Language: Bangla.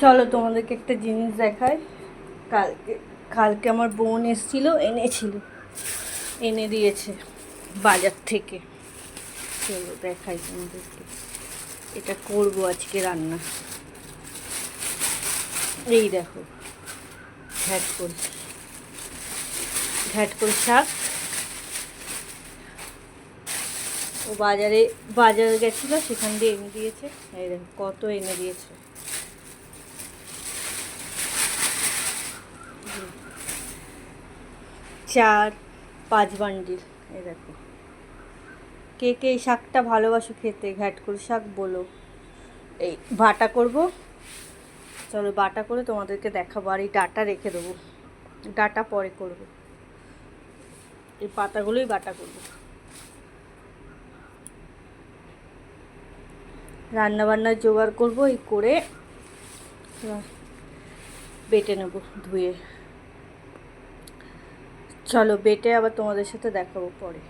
চলো তোমাদেরকে একটা জিনিস দেখাই। কালকে কালকে আমার বোন এনে দিয়েছে বাজার থেকে। চলো দেখাই তোমাদেরকে। এটা করবো আজকে রান্না। এই দেখো, ঘ্যাটকল ঘ্যাটকল শাক। ও বাজারে গেছিলো, সেখান দিয়ে এনে দিয়েছে। এই দেখো কত এনে দিয়েছে। 4-5 বান্ডিল। এই দেখো, কে কে এই শাকটা ভালোবাসো খেতে, ঘ্যাটকল শাক, বলো। এই বাটা করব। চলো বাটা করে তোমাদেরকে দেখাবো। আর এই ডাটা রেখে দেবো, ডাটা পরে করব। এই পাতাগুলোই বাটা করব। রান্নাবান্নার জোগাড় করব, এই করে বেটে নেব ধুয়ে। চলো বেটে আবার তোমাদের সাথে দেখাবো পরে।